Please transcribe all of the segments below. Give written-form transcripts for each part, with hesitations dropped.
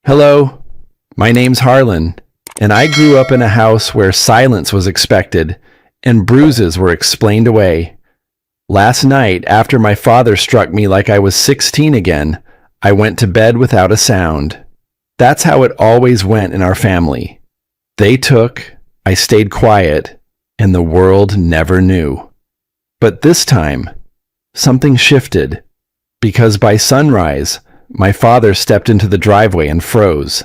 Hello, my name's Harlan, and I grew up in a house where silence was expected and bruises were explained away. Last night, after my father struck me like I was 16 again, I went to bed without a sound. That's how it always went in our family. They took, I stayed quiet, and the world never knew. But this time, something shifted, because by sunrise, my father stepped into the driveway and froze.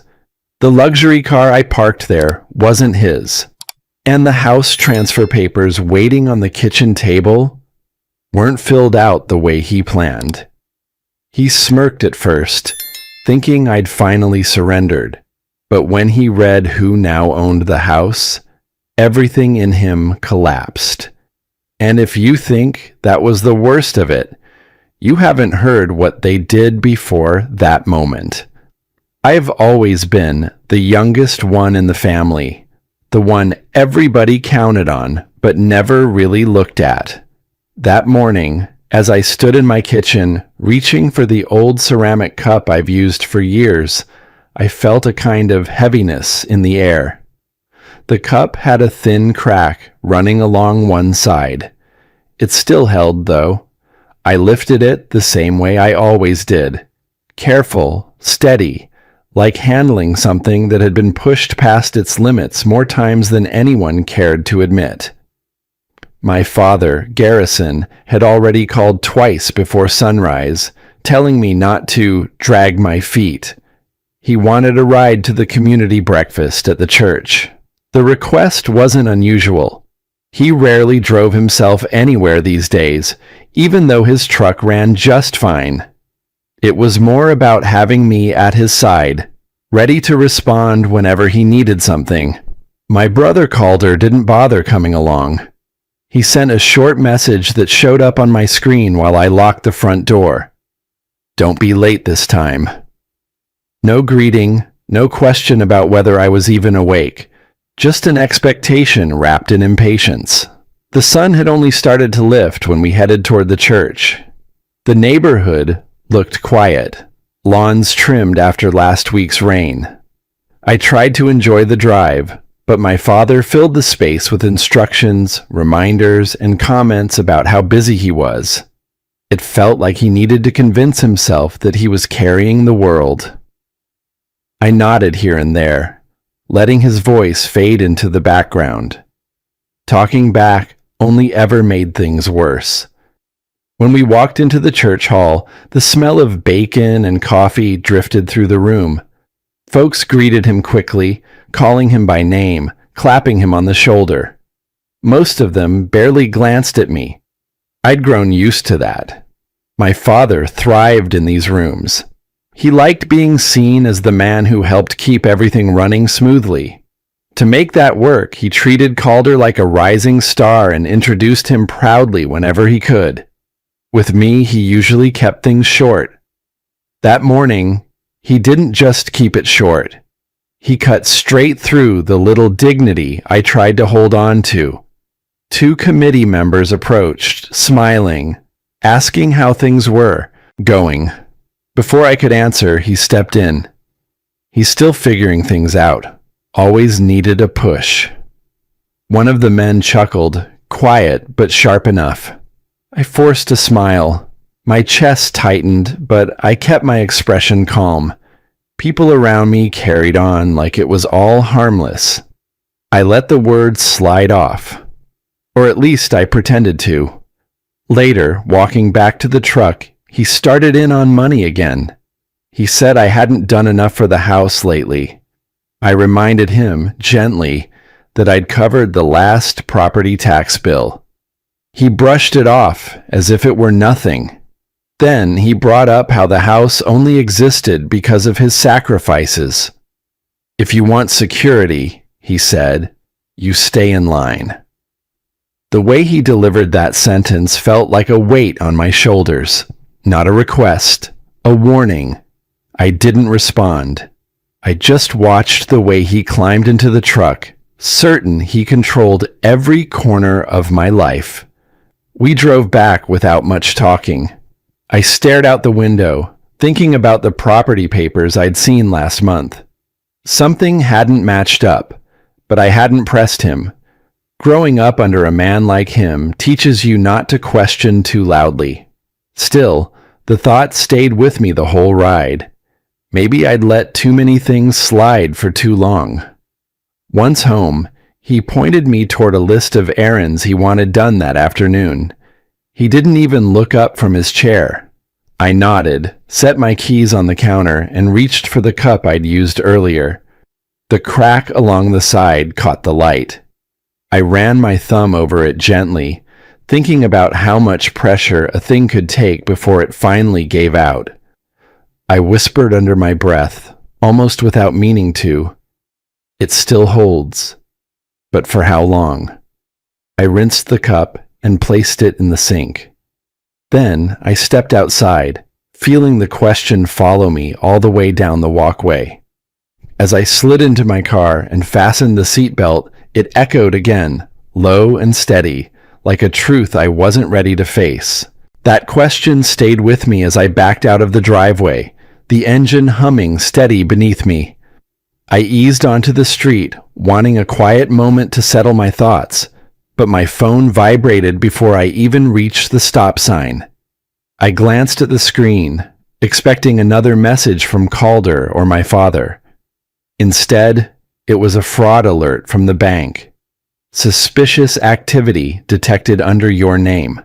The luxury car I parked there wasn't his, and the house transfer papers waiting on the kitchen table weren't filled out the way he planned. He smirked at first, thinking I'd finally surrendered, but when he read who now owned the house, everything in him collapsed. And if you think that was the worst of it, you haven't heard what they did before that moment. I've always been the youngest one in the family, the one everybody counted on but never really looked at. That morning, as I stood in my kitchen, reaching for the old ceramic cup I've used for years, I felt a kind of heaviness in the air. The cup had a thin crack running along one side. It still held, though. I lifted it the same way I always did. Careful, steady, like handling something that had been pushed past its limits more times than anyone cared to admit. My father, Garrison, had already called twice before sunrise, telling me not to drag my feet. He wanted a ride to the community breakfast at the church. The request wasn't unusual. He rarely drove himself anywhere these days, even though his truck ran just fine. It was more about having me at his side, ready to respond whenever he needed something. My brother Calder didn't bother coming along. He sent a short message that showed up on my screen while I locked the front door. "Don't be late this time." No greeting, no question about whether I was even awake. Just an expectation wrapped in impatience. The sun had only started to lift when we headed toward the church. The neighborhood looked quiet, lawns trimmed after last week's rain. I tried to enjoy the drive, but my father filled the space with instructions, reminders, and comments about how busy he was. It felt like he needed to convince himself that he was carrying the world. I nodded here and there, letting his voice fade into the background. Talking back only ever made things worse. When we walked into the church hall, the smell of bacon and coffee drifted through the room. Folks greeted him quickly, calling him by name, clapping him on the shoulder. Most of them barely glanced at me. I'd grown used to that. My father thrived in these rooms. He liked being seen as the man who helped keep everything running smoothly. To make that work, he treated Calder like a rising star and introduced him proudly whenever he could. With me, he usually kept things short. That morning, he didn't just keep it short. He cut straight through the little dignity I tried to hold on to. Two committee members approached, smiling, asking how things were going. Before I could answer, he stepped in. He's still figuring things out. Always needed a push. One of the men chuckled, quiet but sharp enough. I forced a smile. My chest tightened, but I kept my expression calm. People around me carried on like it was all harmless. I let the words slide off. Or at least I pretended to. Later, walking back to the truck, he started in on money again. He said I hadn't done enough for the house lately. I reminded him, gently, that I'd covered the last property tax bill. He brushed it off as if it were nothing. Then he brought up how the house only existed because of his sacrifices. "If you want security," he said, "you stay in line." The way he delivered that sentence felt like a weight on my shoulders. Not a request, a warning. I didn't respond. I just watched the way he climbed into the truck, certain he controlled every corner of my life. We drove back without much talking. I stared out the window, thinking about the property papers I'd seen last month. Something hadn't matched up, but I hadn't pressed him. Growing up under a man like him teaches you not to question too loudly. Still, the thought stayed with me the whole ride. Maybe I'd let too many things slide for too long. Once home, he pointed me toward a list of errands he wanted done that afternoon. He didn't even look up from his chair. I nodded, set my keys on the counter, and reached for the cup I'd used earlier. The crack along the side caught the light. I ran my thumb over it gently, thinking about how much pressure a thing could take before it finally gave out. I whispered under my breath, almost without meaning to, "It still holds. But for how long?" I rinsed the cup and placed it in the sink. Then I stepped outside, feeling the question follow me all the way down the walkway. As I slid into my car and fastened the seatbelt, it echoed again, low and steady, like a truth I wasn't ready to face. That question stayed with me as I backed out of the driveway, the engine humming steady beneath me. I eased onto the street, wanting a quiet moment to settle my thoughts, but my phone vibrated before I even reached the stop sign. I glanced at the screen, expecting another message from Calder or my father. Instead, it was a fraud alert from the bank. Suspicious activity detected under your name.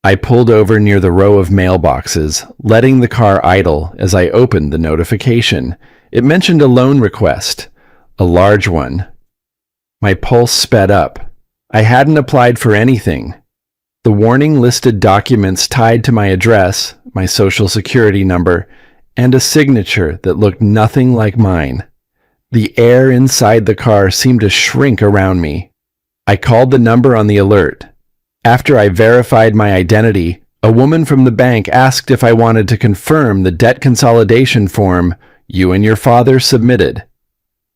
I pulled over near the row of mailboxes, letting the car idle as I opened the notification. It mentioned a loan request, a large one. My pulse sped up. I hadn't applied for anything. The warning listed documents tied to my address, my social security number, and a signature that looked nothing like mine. The air inside the car seemed to shrink around me. I called the number on the alert. After I verified my identity, a woman from the bank asked if I wanted to confirm the debt consolidation form you and your father submitted.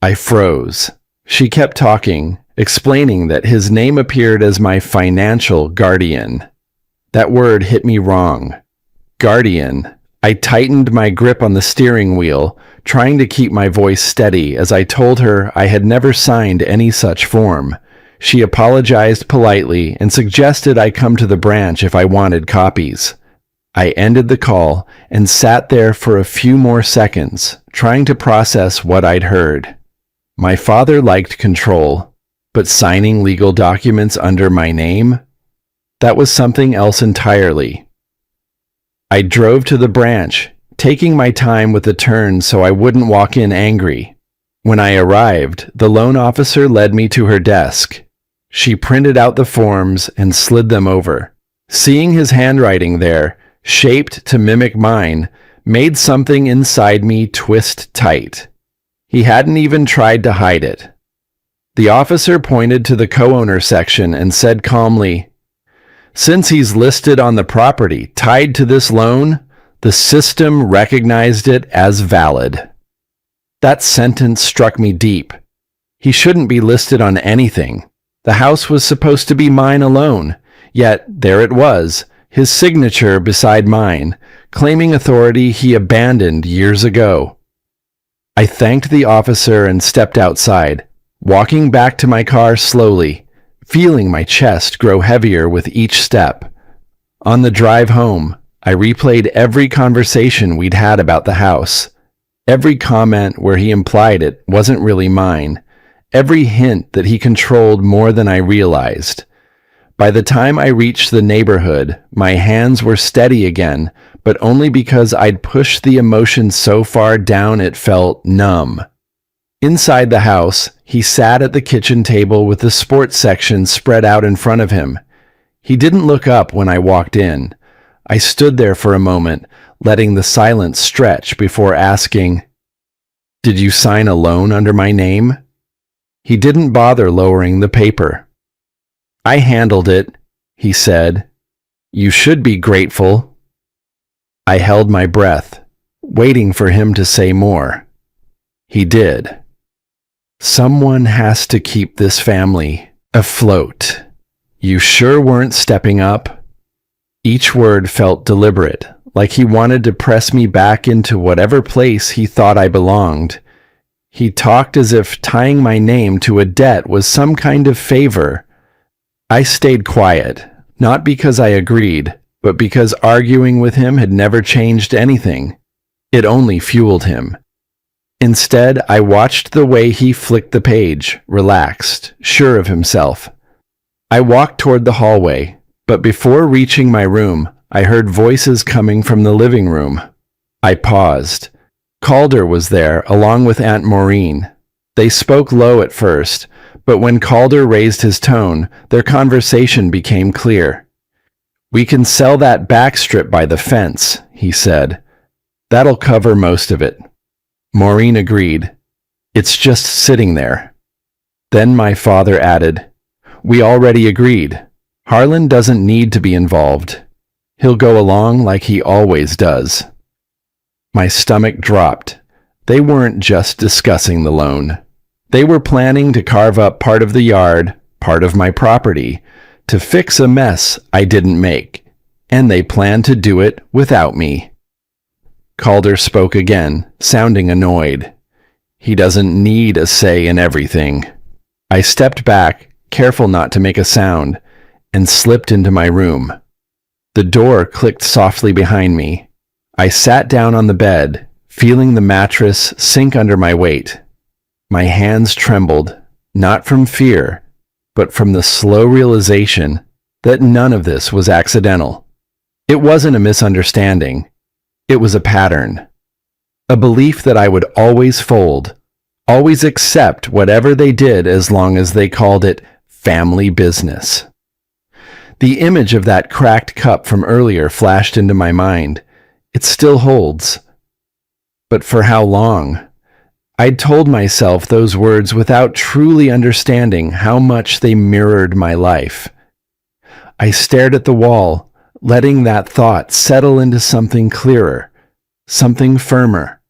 I froze. She kept talking, explaining that his name appeared as my financial guardian. That word hit me wrong. Guardian. I tightened my grip on the steering wheel, trying to keep my voice steady as I told her I had never signed any such form. She apologized politely and suggested I come to the branch if I wanted copies. I ended the call and sat there for a few more seconds, trying to process what I'd heard. My father liked control, but signing legal documents under my name? That was something else entirely. I drove to the branch, taking my time with the turns so I wouldn't walk in angry. When I arrived, the loan officer led me to her desk. She printed out the forms and slid them over. Seeing his handwriting there, shaped to mimic mine, made something inside me twist tight. He hadn't even tried to hide it. The officer pointed to the co-owner section and said calmly, "Since he's listed on the property tied to this loan, the system recognized it as valid." That sentence struck me deep. He shouldn't be listed on anything. The house was supposed to be mine alone, yet there it was, his signature beside mine, claiming authority he abandoned years ago. I thanked the officer and stepped outside, walking back to my car slowly, feeling my chest grow heavier with each step. On the drive home, I replayed every conversation we'd had about the house, every comment where he implied it wasn't really mine, every hint that he controlled more than I realized. By the time I reached the neighborhood, my hands were steady again, but only because I'd pushed the emotion so far down it felt numb. Inside the house, he sat at the kitchen table with the sports section spread out in front of him. He didn't look up when I walked in. I stood there for a moment, letting the silence stretch before asking, "Did you sign a loan under my name?" He didn't bother lowering the paper. "I handled it," he said. "You should be grateful." I held my breath, waiting for him to say more. He did. "Someone has to keep this family afloat. You sure weren't stepping up?" Each word felt deliberate, like he wanted to press me back into whatever place he thought I belonged. He talked as if tying my name to a debt was some kind of favor. I stayed quiet, not because I agreed, but because arguing with him had never changed anything. It only fueled him. Instead, I watched the way he flicked the page, relaxed, sure of himself. I walked toward the hallway, but before reaching my room, I heard voices coming from the living room. I paused. Calder was there, along with Aunt Maureen. They spoke low at first, but when Calder raised his tone, their conversation became clear. "We can sell that back strip by the fence," he said. "That'll cover most of it." Maureen agreed. "It's just sitting there." Then my father added, "We already agreed. Harlan doesn't need to be involved. He'll go along like he always does." My stomach dropped. They weren't just discussing the loan. They were planning to carve up part of the yard, part of my property, to fix a mess I didn't make, and they planned to do it without me. Calder spoke again, sounding annoyed. "He doesn't need a say in everything." I stepped back, careful not to make a sound, and slipped into my room. The door clicked softly behind me. I sat down on the bed, feeling the mattress sink under my weight. My hands trembled, not from fear, but from the slow realization that none of this was accidental. It wasn't a misunderstanding. It was a pattern. A belief that I would always fold, always accept whatever they did as long as they called it family business. The image of that cracked cup from earlier flashed into my mind. It still holds. But for how long? I'd told myself those words without truly understanding how much they mirrored my life. I stared at the wall, letting that thought settle into something clearer, something firmer.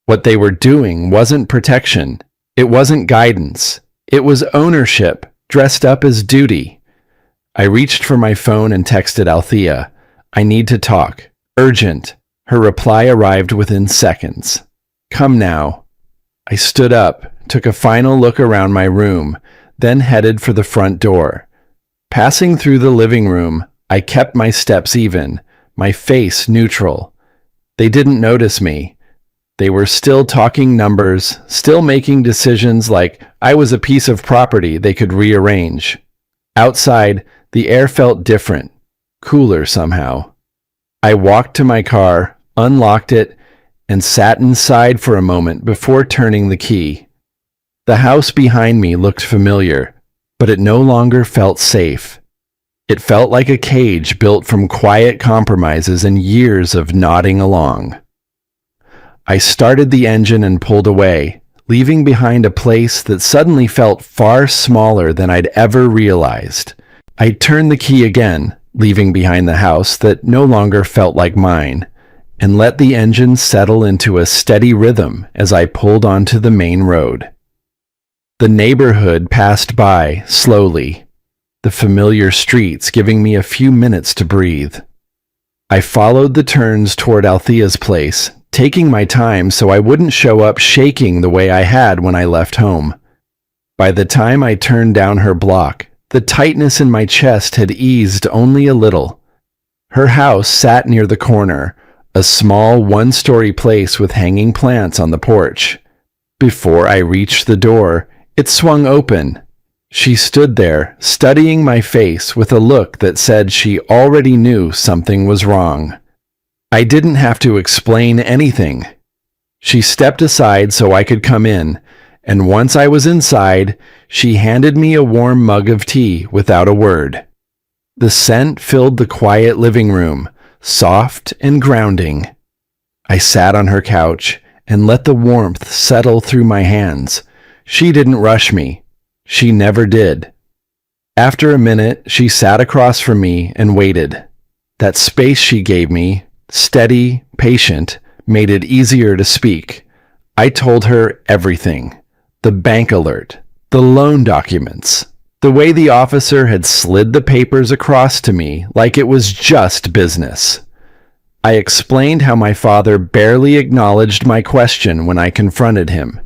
What they were doing wasn't protection. It wasn't guidance. It was ownership, dressed up as duty. I reached for my phone and texted Althea. "I need to talk. Urgent." Her reply arrived within seconds. "Come now." I stood up, took a final look around my room, then headed for the front door. Passing through the living room, I kept my steps even, my face neutral. They didn't notice me. They were still talking numbers, still making decisions like I was a piece of property they could rearrange. Outside, the air felt different, cooler somehow. I walked to my car, unlocked it, and sat inside for a moment before turning the key. The house behind me looked familiar, but it no longer felt safe. It felt like a cage built from quiet compromises and years of nodding along. I started the engine and pulled away, leaving behind a place that suddenly felt far smaller than I'd ever realized. I turned the key again, leaving behind the house that no longer felt like mine, and let the engine settle into a steady rhythm as I pulled onto the main road. The neighborhood passed by slowly, the familiar streets giving me a few minutes to breathe. I followed the turns toward Althea's place, taking my time so I wouldn't show up shaking the way I had when I left home. By the time I turned down her block, the tightness in my chest had eased only a little. Her house sat near the corner, a small one-story place with hanging plants on the porch. Before I reached the door, it swung open. She stood there, studying my face with a look that said she already knew something was wrong. I didn't have to explain anything. She stepped aside so I could come in, and once I was inside, she handed me a warm mug of tea without a word. The scent filled the quiet living room, soft and grounding. I sat on her couch and let the warmth settle through my hands. She didn't rush me. She never did. After a minute, she sat across from me and waited. That space she gave me, steady, patient, made it easier to speak. I told her everything. The bank alert, the loan documents, the way the officer had slid the papers across to me like it was just business. I explained how my father barely acknowledged my question when I confronted him.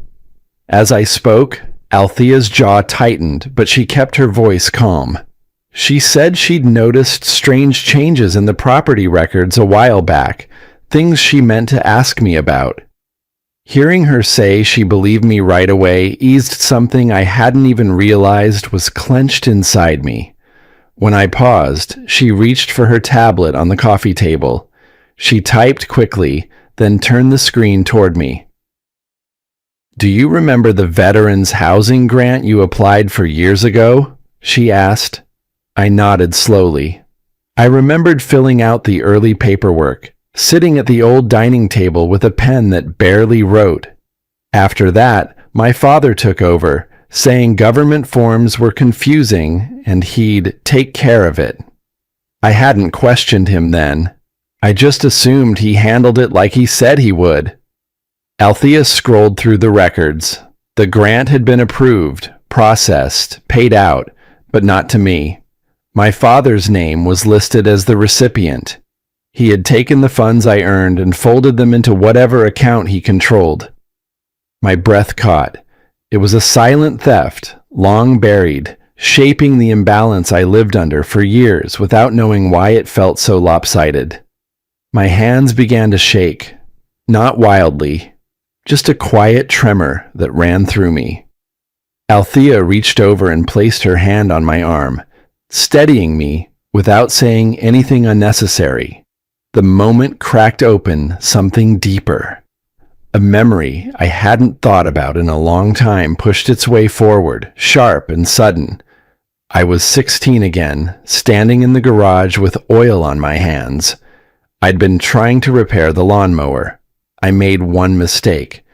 As I spoke, Althea's jaw tightened, but she kept her voice calm. She said she'd noticed strange changes in the property records a while back, things she meant to ask me about. Hearing her say she believed me right away eased something I hadn't even realized was clenched inside me. When I paused, she reached for her tablet on the coffee table. She typed quickly, then turned the screen toward me. "Do you remember the Veterans Housing Grant you applied for years ago?" she asked. I nodded slowly. I remembered filling out the early paperwork, sitting at the old dining table with a pen that barely wrote. After that, my father took over, saying government forms were confusing and he'd take care of it. I hadn't questioned him then. I just assumed he handled it like he said he would. Althea scrolled through the records. The grant had been approved, processed, paid out, but not to me. My father's name was listed as the recipient. He had taken the funds I earned and folded them into whatever account he controlled. My breath caught. It was a silent theft, long buried, shaping the imbalance I lived under for years without knowing why it felt so lopsided. My hands began to shake, not wildly, just a quiet tremor that ran through me. Althea reached over and placed her hand on my arm, steadying me without saying anything unnecessary. The moment cracked open something deeper. A memory I hadn't thought about in a long time pushed its way forward, sharp and sudden. I was 16 again, standing in the garage with oil on my hands. I'd been trying to repair the lawnmower. I made one mistake,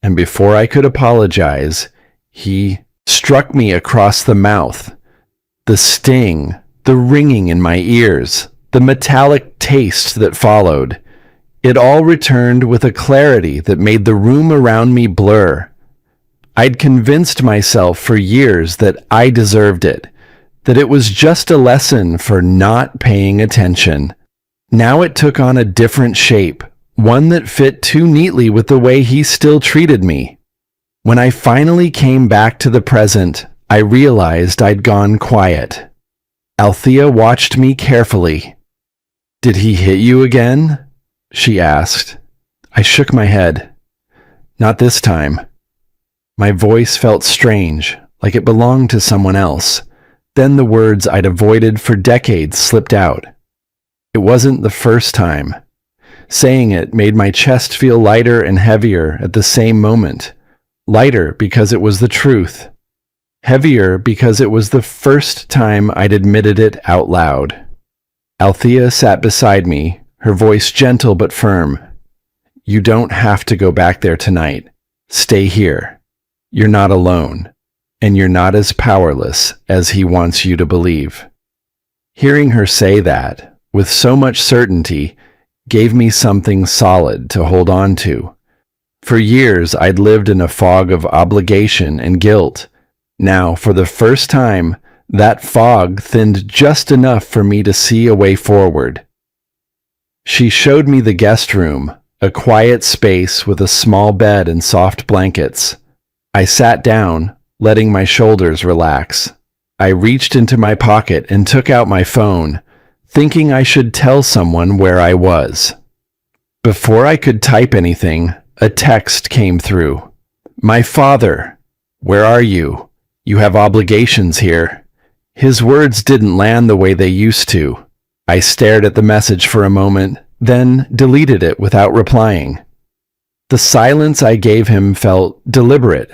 and before I could apologize, he struck me across the mouth. The sting, the ringing in my ears, the metallic taste that followed. It all returned with a clarity that made the room around me blur. I'd convinced myself for years that I deserved it, that it was just a lesson for not paying attention. Now it took on a different shape, one that fit too neatly with the way he still treated me. When I finally came back to the present, I realized I'd gone quiet. Althea watched me carefully. "Did he hit you again?" she asked. I shook my head. "Not this time." My voice felt strange, like it belonged to someone else. Then the words I'd avoided for decades slipped out. It wasn't the first time. Saying it made my chest feel lighter and heavier at the same moment. Lighter because it was the truth. Heavier because it was the first time I'd admitted it out loud. Althea sat beside me, her voice gentle but firm. "You don't have to go back there tonight. Stay here. You're not alone, and you're not as powerless as he wants you to believe." Hearing her say that, with so much certainty, gave me something solid to hold on to. For years, I'd lived in a fog of obligation and guilt. Now, for the first time, that fog thinned just enough for me to see a way forward. She showed me the guest room, a quiet space with a small bed and soft blankets. I sat down, letting my shoulders relax. I reached into my pocket and took out my phone, thinking I should tell someone where I was. Before I could type anything, a text came through. "My father, where are you? You have obligations here." His words didn't land the way they used to. I stared at the message for a moment, then deleted it without replying. The silence I gave him felt deliberate,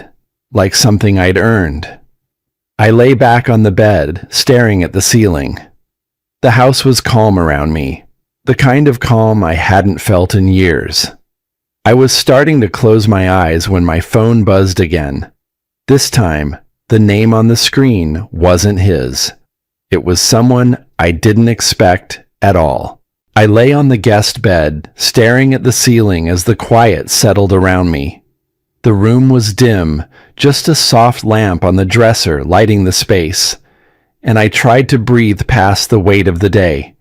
like something I'd earned. I lay back on the bed, staring at the ceiling. The house was calm around me, the kind of calm I hadn't felt in years. I was starting to close my eyes when my phone buzzed again. This time, the name on the screen wasn't his. It was someone I didn't expect at all. I lay on the guest bed, staring at the ceiling as the quiet settled around me. The room was dim, just a soft lamp on the dresser lighting the space, and I tried to breathe past the weight of the day.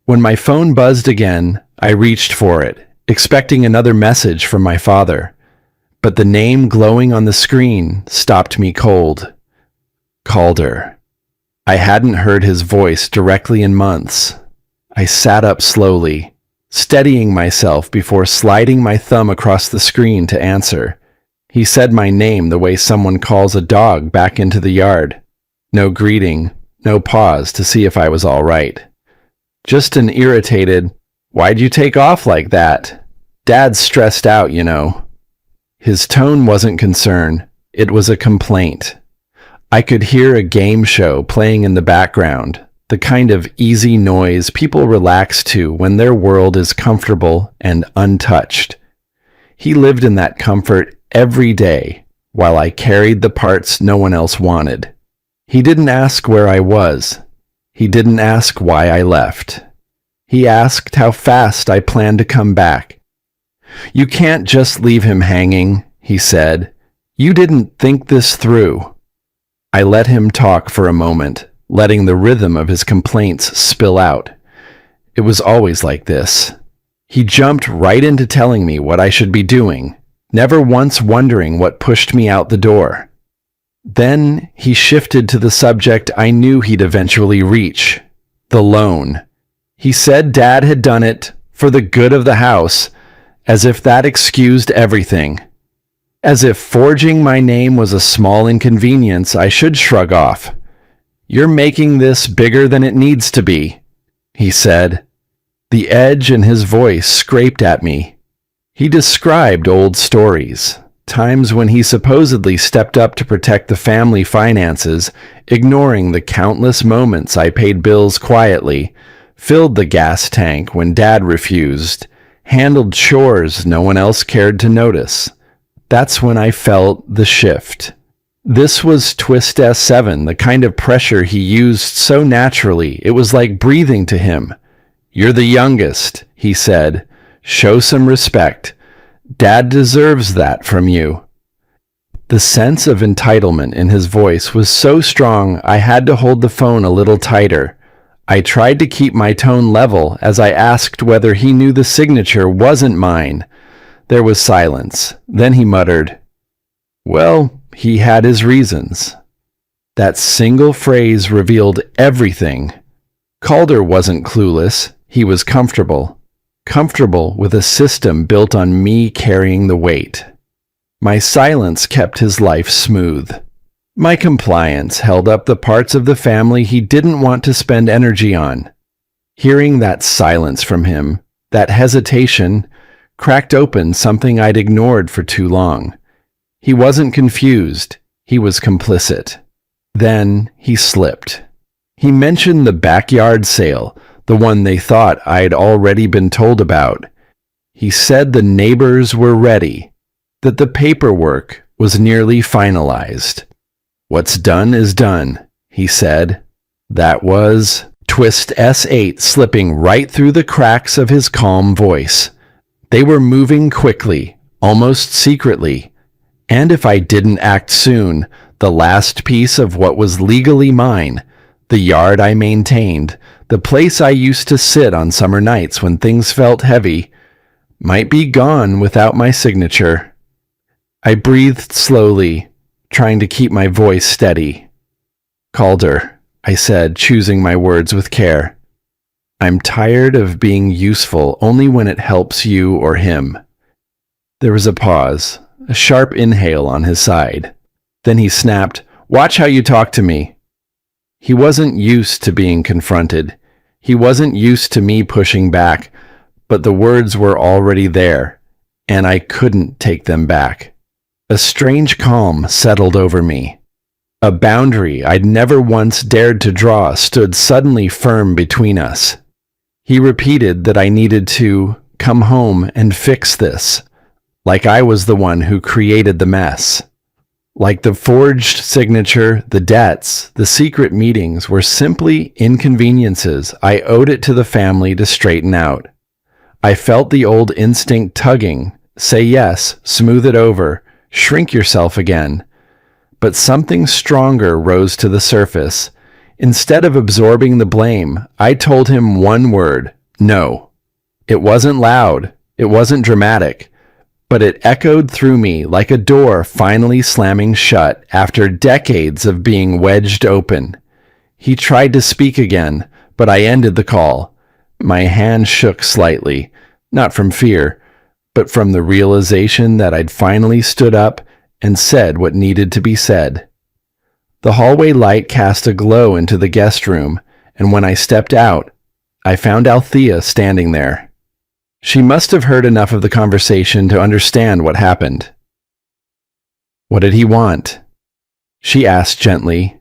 When my phone buzzed again, I reached for it, expecting another message from my father, but the name glowing on the screen stopped me cold. Calder. I hadn't heard his voice directly in months. I sat up slowly, steadying myself before sliding my thumb across the screen to answer. He said my name the way someone calls a dog back into the yard. No greeting, no pause to see if I was all right. Just an irritated, "Why'd you take off like that? Dad's stressed out, you know." His tone wasn't concern, it was a complaint. I could hear a game show playing in the background, the kind of easy noise people relax to when their world is comfortable and untouched. He lived in that comfort every day, while I carried the parts no one else wanted. He didn't ask where I was. He didn't ask why I left. He asked how fast I planned to come back. "You can't just leave him hanging," he said. "You didn't think this through." I let him talk for a moment, letting the rhythm of his complaints spill out. It was always like this. He jumped right into telling me what I should be doing, never once wondering what pushed me out the door. Then he shifted to the subject I knew he'd eventually reach, the loan. He said Dad had done it for the good of the house, as if that excused everything. As if forging my name was a small inconvenience I should shrug off. "You're making this bigger than it needs to be," he said. The edge in his voice scraped at me. He described old stories, times when he supposedly stepped up to protect the family finances, ignoring the countless moments I paid bills quietly, filled the gas tank when Dad refused, handled chores no one else cared to notice. That's when I felt the shift. This was Twist S7, the kind of pressure he used so naturally, it was like breathing to him. "You're the youngest," he said. "Show some respect. Dad deserves that from you." The sense of entitlement in his voice was so strong I had to hold the phone a little tighter. I tried to keep my tone level as I asked whether he knew the signature wasn't mine. There was silence. Then he muttered, "Well, he had his reasons." That single phrase revealed everything. Calder wasn't clueless. He was comfortable. Comfortable with a system built on me carrying the weight. My silence kept his life smooth. My compliance held up the parts of the family he didn't want to spend energy on. Hearing that silence from him, that hesitation, cracked open something I'd ignored for too long. He wasn't confused. He was complicit. Then he slipped. He mentioned the backyard sale, the one they thought I'd already been told about. He said the neighbors were ready, that the paperwork was nearly finalized. "What's done is done," he said. That was Twist S8 slipping right through the cracks of his calm voice. They were moving quickly, almost secretly, and if I didn't act soon, the last piece of what was legally mine, the yard I maintained, the place I used to sit on summer nights when things felt heavy, might be gone without my signature. I breathed slowly, trying to keep my voice steady. "Calder," I said, choosing my words with care. "I'm tired of being useful only when it helps you or him." There was a pause, a sharp inhale on his side. Then he snapped, "Watch how you talk to me." He wasn't used to being confronted. He wasn't used to me pushing back, but the words were already there, and I couldn't take them back. A strange calm settled over me. A boundary I'd never once dared to draw stood suddenly firm between us. He repeated that I needed to come home and fix this, like I was the one who created the mess. Like the forged signature, the debts, the secret meetings were simply inconveniences I owed it to the family to straighten out. I felt the old instinct tugging, say yes, smooth it over, shrink yourself again. But something stronger rose to the surface. Instead of absorbing the blame, I told him one word, no. It wasn't loud, it wasn't dramatic, but it echoed through me like a door finally slamming shut after decades of being wedged open. He tried to speak again, but I ended the call. My hand shook slightly, not from fear, but from the realization that I'd finally stood up and said what needed to be said. The hallway light cast a glow into the guest room, and when I stepped out, I found Althea standing there. She must have heard enough of the conversation to understand what happened. "What did he want?" she asked gently.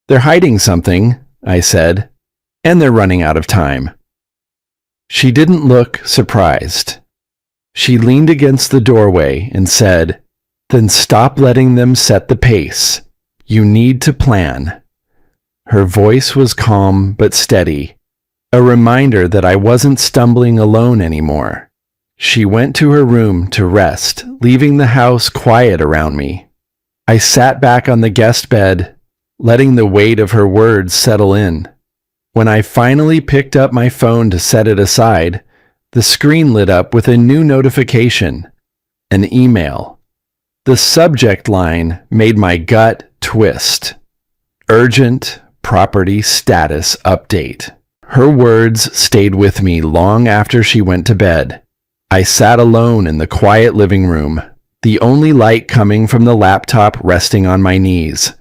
"They're hiding something," I said, "and they're running out of time." She didn't look surprised. She leaned against the doorway and said, "Then stop letting them set the pace. You need to plan." Her voice was calm but steady, a reminder that I wasn't stumbling alone anymore. She went to her room to rest, leaving the house quiet around me. I sat back on the guest bed, letting the weight of her words settle in. When I finally picked up my phone to set it aside, the screen lit up with a new notification, an email. The subject line made my gut twist. Urgent property status update. Her words stayed with me long after she went to bed. I sat alone in the quiet living room, the only light coming from the laptop resting on my knees.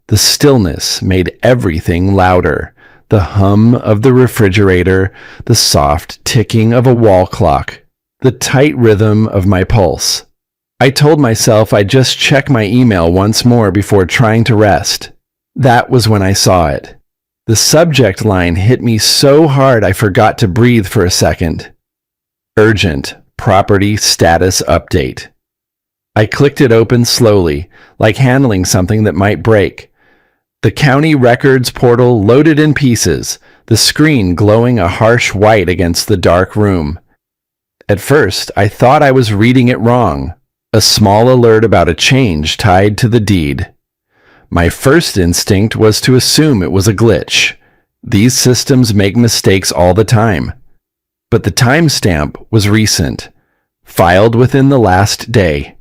The stillness made everything louder. The hum of the refrigerator, the soft ticking of a wall clock, the tight rhythm of my pulse. I told myself I'd just check my email once more before trying to rest. That was when I saw it. The subject line hit me so hard I forgot to breathe for a second. Urgent property status update. I clicked it open slowly, like handling something that might break. The county records portal loaded in pieces, the screen glowing a harsh white against the dark room. At first, I thought I was reading it wrong, a small alert about a change tied to the deed. My first instinct was to assume it was a glitch. These systems make mistakes all the time. But the timestamp was recent, filed within the last day.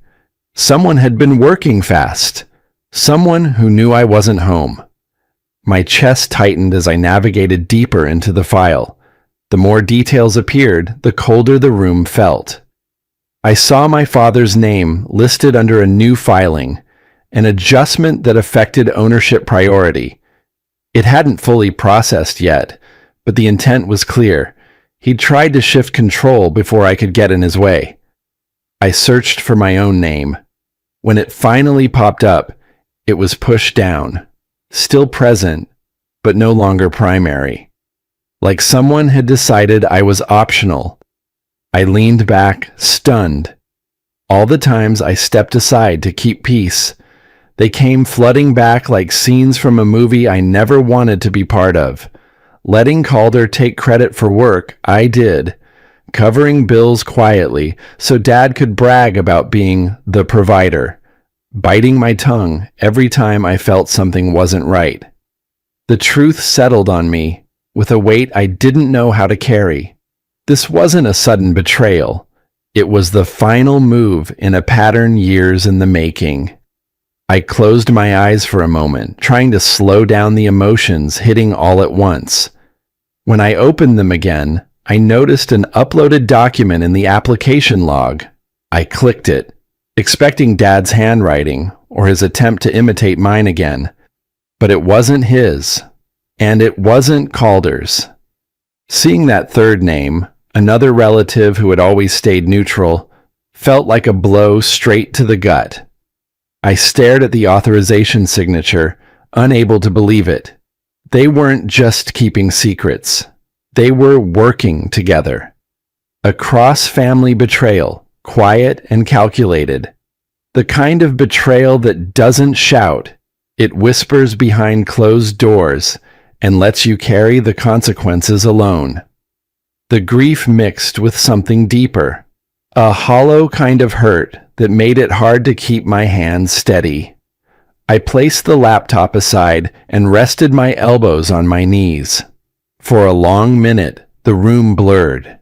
Someone had been working fast. Someone who knew I wasn't home. My chest tightened as I navigated deeper into the file. The more details appeared, the colder the room felt. I saw my father's name listed under a new filing, an adjustment that affected ownership priority. It hadn't fully processed yet, but the intent was clear. He'd tried to shift control before I could get in his way. I searched for my own name. When it finally popped up, it was pushed down, still present, but no longer primary. Like someone had decided I was optional. I leaned back, stunned. All the times I stepped aside to keep peace, they came flooding back like scenes from a movie I never wanted to be part of. Letting Calder take credit for work, I did. Covering bills quietly so Dad could brag about being the provider. Biting my tongue every time I felt something wasn't right. The truth settled on me with a weight I didn't know how to carry. This wasn't a sudden betrayal. It was the final move in a pattern years in the making. I closed my eyes for a moment, trying to slow down the emotions hitting all at once. When I opened them again, I noticed an uploaded document in the application log. I clicked it, expecting Dad's handwriting or his attempt to imitate mine again. But it wasn't his, and it wasn't Calder's. Seeing that third name, another relative who had always stayed neutral, felt like a blow straight to the gut. I stared at the authorization signature, unable to believe it. They weren't just keeping secrets. They were working together. A cross-family betrayal. Quiet and calculated. The kind of betrayal that doesn't shout. It whispers behind closed doors and lets you carry the consequences alone. The grief mixed with something deeper. A hollow kind of hurt that made it hard to keep my hands steady. I placed the laptop aside and rested my elbows on my knees. For a long minute, the room blurred.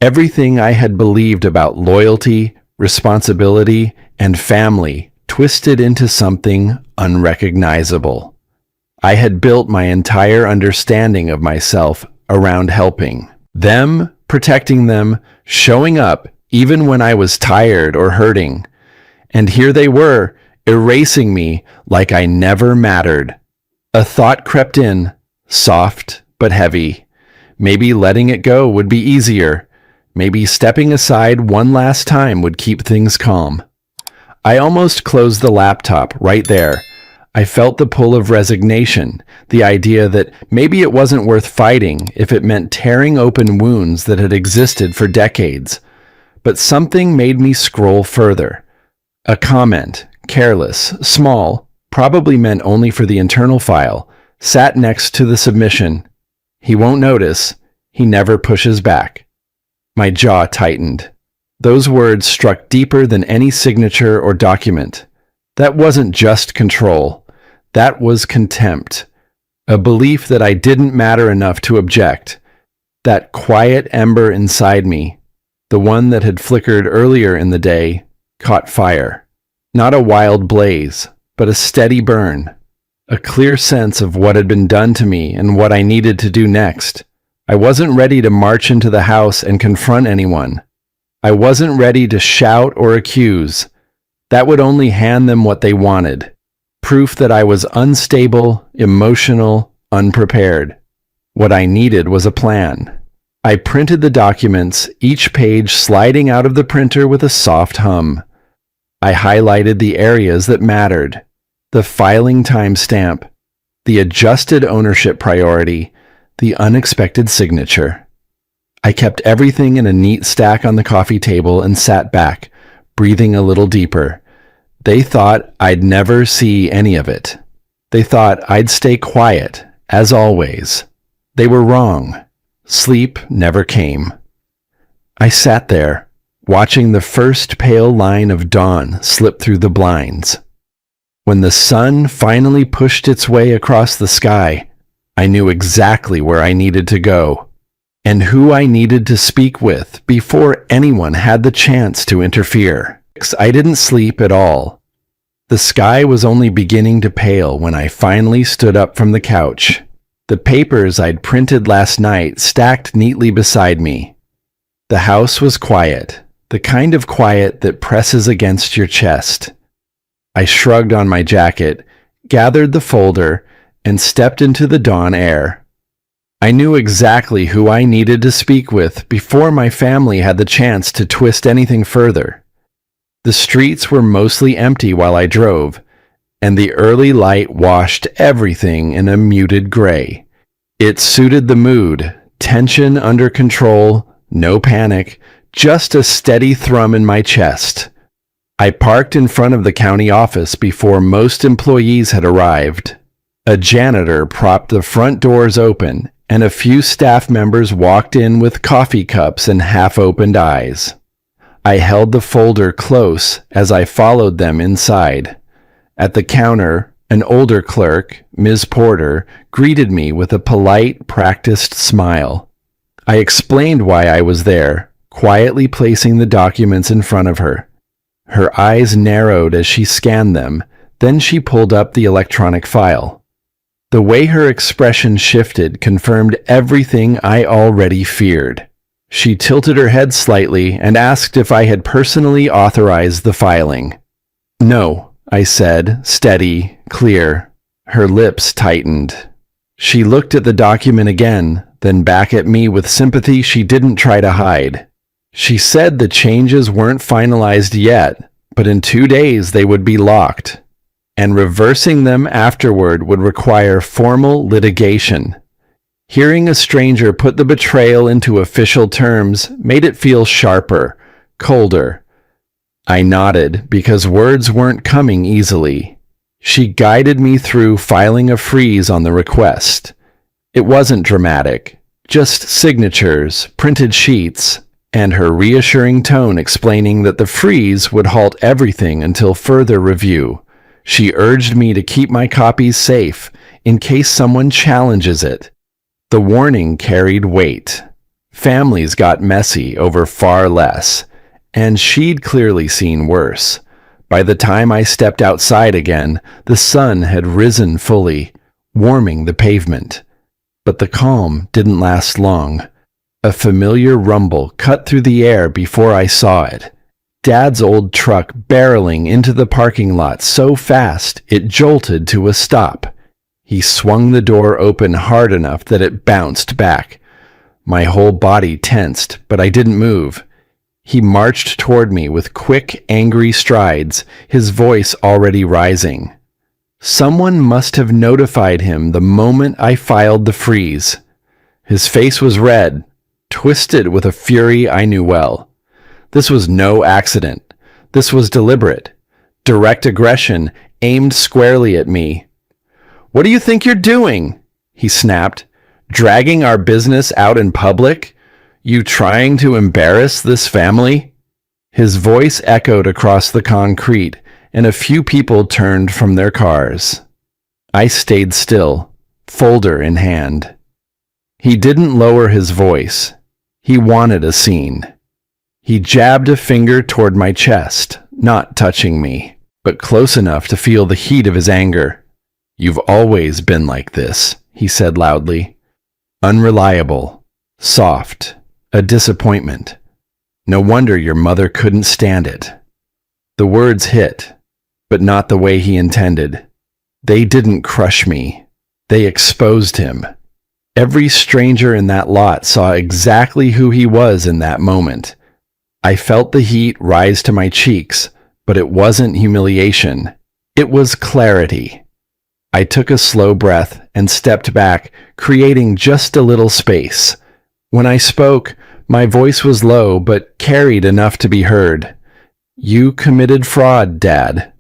Everything I had believed about loyalty, responsibility, and family twisted into something unrecognizable. I had built my entire understanding of myself around helping them, protecting them, showing up even when I was tired or hurting. And here they were, erasing me like I never mattered. A thought crept in, soft but heavy. Maybe letting it go would be easier. Maybe stepping aside one last time would keep things calm. I almost closed the laptop right there. I felt the pull of resignation, the idea that maybe it wasn't worth fighting if it meant tearing open wounds that had existed for decades. But something made me scroll further. A comment, careless, small, probably meant only for the internal file, sat next to the submission. He won't notice. He never pushes back. My jaw tightened. Those words struck deeper than any signature or document. That wasn't just control. That was contempt. A belief that I didn't matter enough to object. That quiet ember inside me, the one that had flickered earlier in the day, caught fire. Not a wild blaze, but a steady burn. A clear sense of what had been done to me and what I needed to do next. I wasn't ready to march into the house and confront anyone. I wasn't ready to shout or accuse. That would only hand them what they wanted. Proof that I was unstable, emotional, unprepared. What I needed was a plan. I printed the documents, each page sliding out of the printer with a soft hum. I highlighted the areas that mattered. The filing timestamp, the adjusted ownership priority, the unexpected signature. I kept everything in a neat stack on the coffee table and sat back, breathing a little deeper. They thought I'd never see any of it. They thought I'd stay quiet, as always. They were wrong. Sleep never came. I sat there, watching the first pale line of dawn slip through the blinds. When the sun finally pushed its way across the sky, I knew exactly where I needed to go, and who I needed to speak with before anyone had the chance to interfere. I didn't sleep at all. The sky was only beginning to pale when I finally stood up from the couch. The papers I'd printed last night stacked neatly beside me. The house was quiet, the kind of quiet that presses against your chest. I shrugged on my jacket, gathered the folder, and stepped into the dawn air. I knew exactly who I needed to speak with before my family had the chance to twist anything further. The streets were mostly empty while I drove, and the early light washed everything in a muted gray. It suited the mood, tension under control, no panic, just a steady thrum in my chest. I parked in front of the county office before most employees had arrived. A janitor propped the front doors open, and a few staff members walked in with coffee cups and half-opened eyes. I held the folder close as I followed them inside. At the counter, an older clerk, Ms. Porter, greeted me with a polite, practiced smile. I explained why I was there, quietly placing the documents in front of her. Her eyes narrowed as she scanned them, then she pulled up the electronic file. The way her expression shifted confirmed everything I already feared. She tilted her head slightly and asked if I had personally authorized the filing. No, I said, steady, clear. Her lips tightened. She looked at the document again, then back at me with sympathy she didn't try to hide. She said the changes weren't finalized yet, but in 2 days they would be locked, and reversing them afterward would require formal litigation. Hearing a stranger put the betrayal into official terms made it feel sharper, colder. I nodded because words weren't coming easily. She guided me through filing a freeze on the request. It wasn't dramatic, just signatures, printed sheets, and her reassuring tone explaining that the freeze would halt everything until further review. She urged me to keep my copies safe in case someone challenges it. The warning carried weight. Families got messy over far less, and she'd clearly seen worse. By the time I stepped outside again, the sun had risen fully, warming the pavement. But the calm didn't last long. A familiar rumble cut through the air before I saw it. Dad's old truck barreling into the parking lot so fast it jolted to a stop. He swung the door open hard enough that it bounced back. My whole body tensed, but I didn't move. He marched toward me with quick, angry strides, his voice already rising. Someone must have notified him the moment I filed the freeze. His face was red, twisted with a fury I knew well. This was no accident. This was deliberate. Direct aggression aimed squarely at me. "What do you think you're doing?" he snapped. "Dragging our business out in public? You trying to embarrass this family?" His voice echoed across the concrete, and a few people turned from their cars. I stayed still, folder in hand. He didn't lower his voice. He wanted a scene. He jabbed a finger toward my chest, not touching me, but close enough to feel the heat of his anger. "You've always been like this," he said loudly. "Unreliable, soft, a disappointment. No wonder your mother couldn't stand it." The words hit, but not the way he intended. They didn't crush me. They exposed him. Every stranger in that lot saw exactly who he was in that moment. I felt the heat rise to my cheeks, but it wasn't humiliation. It was clarity. I took a slow breath and stepped back, creating just a little space. When I spoke, my voice was low but carried enough to be heard. "You committed fraud, Dad."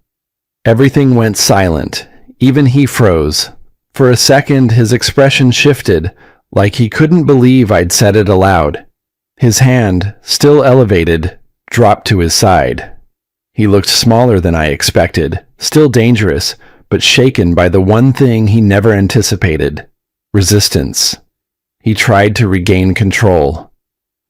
Everything went silent. Even he froze. For a second, his expression shifted, like he couldn't believe I'd said it aloud. His hand, still elevated, dropped to his side. He looked smaller than I expected, still dangerous, but shaken by the one thing he never anticipated: resistance. He tried to regain control.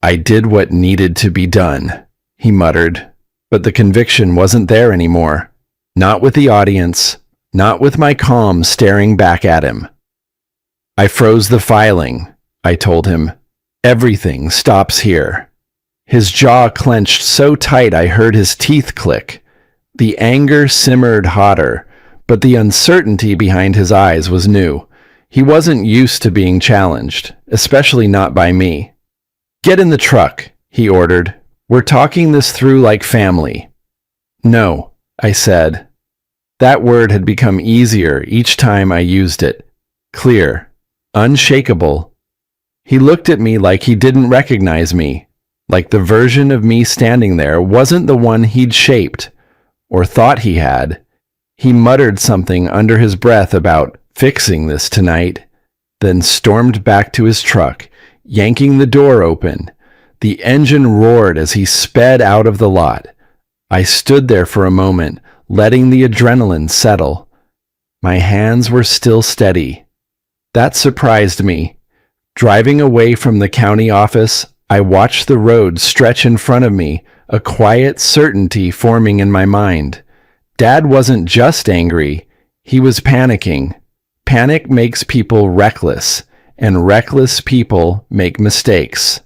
"I did what needed to be done," he muttered, but the conviction wasn't there anymore. Not with the audience, not with my calm staring back at him. "I froze the filing," I told him. "Everything stops here." His jaw clenched so tight I heard his teeth click. The anger simmered hotter, but the uncertainty behind his eyes was new. He wasn't used to being challenged, especially not by me. "Get in the truck," he ordered. "We're talking this through like family." "No," I said. That word had become easier each time I used it. Clear. Unshakable. He looked at me like he didn't recognize me, like the version of me standing there wasn't the one he'd shaped, or thought he had. He muttered something under his breath about fixing this tonight, then stormed back to his truck, yanking the door open. The engine roared as he sped out of the lot. I stood there for a moment, letting the adrenaline settle. My hands were still steady. That surprised me. Driving away from the county office, I watched the road stretch in front of me, a quiet certainty forming in my mind. Dad wasn't just angry, he was panicking. Panic makes people reckless, and reckless people make mistakes.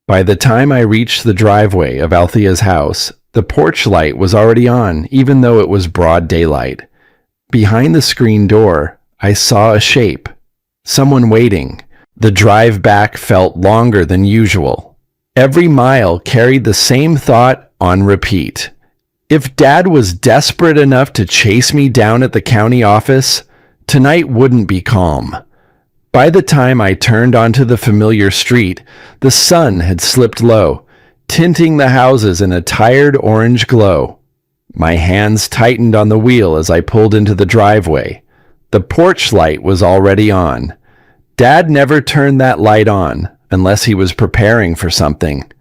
By the time I reached the driveway of Althea's house, the porch light was already on, even though it was broad daylight. Behind the screen door, I saw a shape. Someone waiting. The drive back felt longer than usual. Every mile carried the same thought on repeat. If Dad was desperate enough to chase me down at the county office, tonight wouldn't be calm. By the time I turned onto the familiar street, the sun had slipped low, tinting the houses in a tired orange glow. My hands tightened on the wheel as I pulled into the driveway. The porch light was already on. Dad never turned that light on unless he was preparing for something.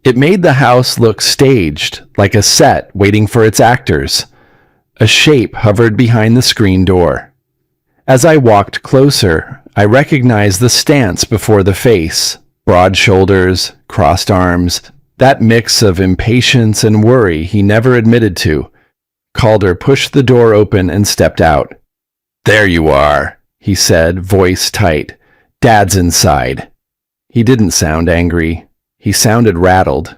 It made the house look staged, like a set waiting for its actors. A shape hovered behind the screen door. As I walked closer, I recognized the stance before the face, Broad shoulders, crossed arms, that mix of impatience and worry he never admitted to. Calder pushed the door open and stepped out. "There you are," he said, voice tight. "Dad's inside." He didn't sound angry. He sounded rattled.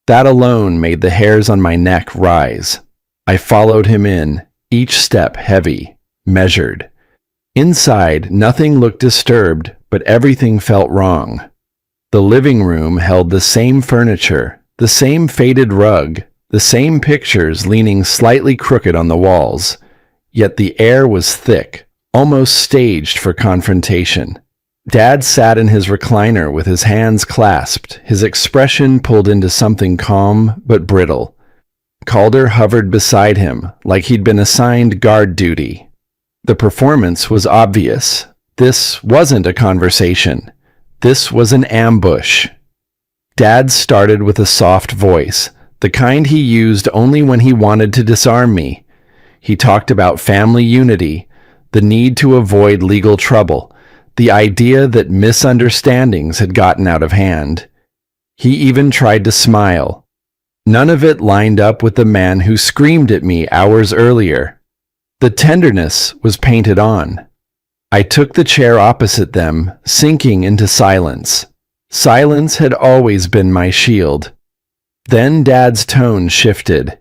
That alone made the hairs on my neck rise. I followed him in, each step heavy, measured. Inside, nothing looked disturbed, but everything felt wrong. The living room held the same furniture, the same faded rug, the same pictures leaning slightly crooked on the walls. Yet the air was thick, almost staged for confrontation. Dad sat in his recliner with his hands clasped, his expression pulled into something calm but brittle. Calder hovered beside him, like he'd been assigned guard duty. The performance was obvious. This wasn't a conversation. This was an ambush. Dad started with a soft voice, the kind he used only when he wanted to disarm me. He talked about family unity, the need to avoid legal trouble, the idea that misunderstandings had gotten out of hand. He even tried to smile. None of it lined up with the man who screamed at me hours earlier. The tenderness was painted on. I took the chair opposite them, sinking into silence. Silence had always been my shield. Then Dad's tone shifted.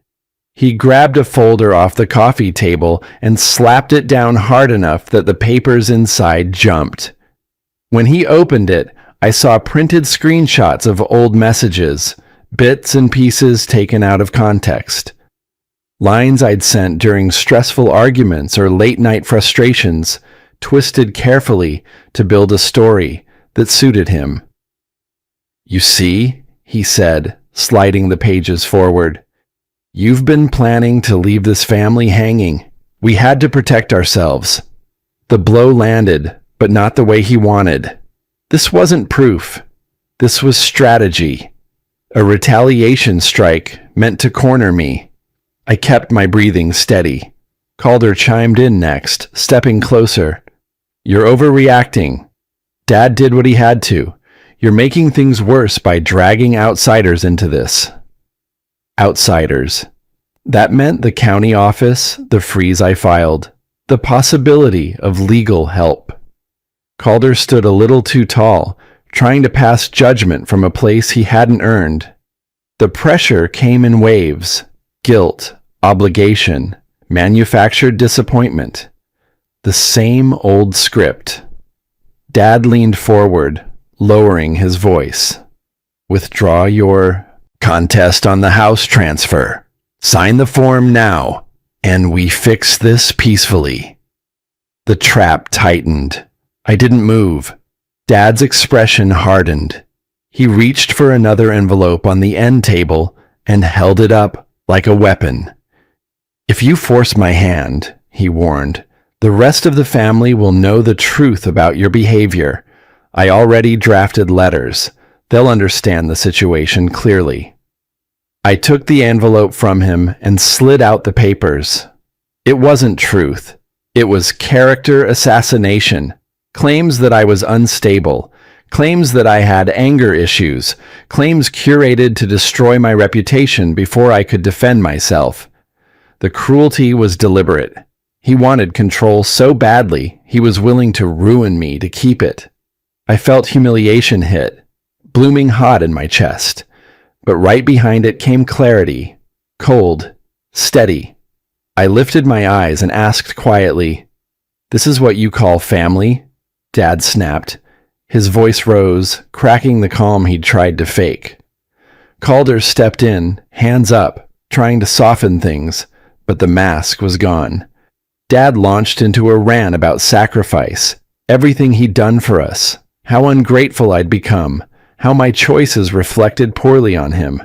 He grabbed a folder off the coffee table and slapped it down hard enough that the papers inside jumped. When he opened it, I saw printed screenshots of old messages, bits and pieces taken out of context. Lines I'd sent during stressful arguments or late-night frustrations, twisted carefully to build a story that suited him. "You see," he said, sliding the pages forward. "You've been planning to leave this family hanging. We had to protect ourselves." The blow landed, but not the way he wanted. This wasn't proof. This was strategy. A retaliation strike meant to corner me. I kept my breathing steady. Calder chimed in next, stepping closer. "You're overreacting. Dad did what he had to. You're making things worse by dragging outsiders into this." Outsiders. That meant the county office, the freeze I filed, the possibility of legal help. Calder stood a little too tall, trying to pass judgment from a place he hadn't earned. The pressure came in waves: guilt, obligation, manufactured disappointment. The same old script. Dad leaned forward, lowering his voice. "Withdraw your contest on the house transfer. Sign the form now, and we fix this peacefully." The trap tightened. I didn't move. Dad's expression hardened. He reached for another envelope on the end table and held it up like a weapon. "If you force my hand," he warned, "the rest of the family will know the truth about your behavior. I already drafted letters. They'll understand the situation clearly." I took the envelope from him and slid out the papers. It wasn't truth. It was character assassination. Claims that I was unstable. Claims that I had anger issues. Claims curated to destroy my reputation before I could defend myself. The cruelty was deliberate. He wanted control so badly, he was willing to ruin me to keep it. I felt humiliation hit, blooming hot in my chest. But right behind it came clarity, cold, steady. I lifted my eyes and asked quietly, "This is what you call family?" Dad snapped. His voice rose, cracking the calm he'd tried to fake. Calder stepped in, hands up, trying to soften things, but the mask was gone. Dad launched into a rant about sacrifice, everything he'd done for us, how ungrateful I'd become, how my choices reflected poorly on him.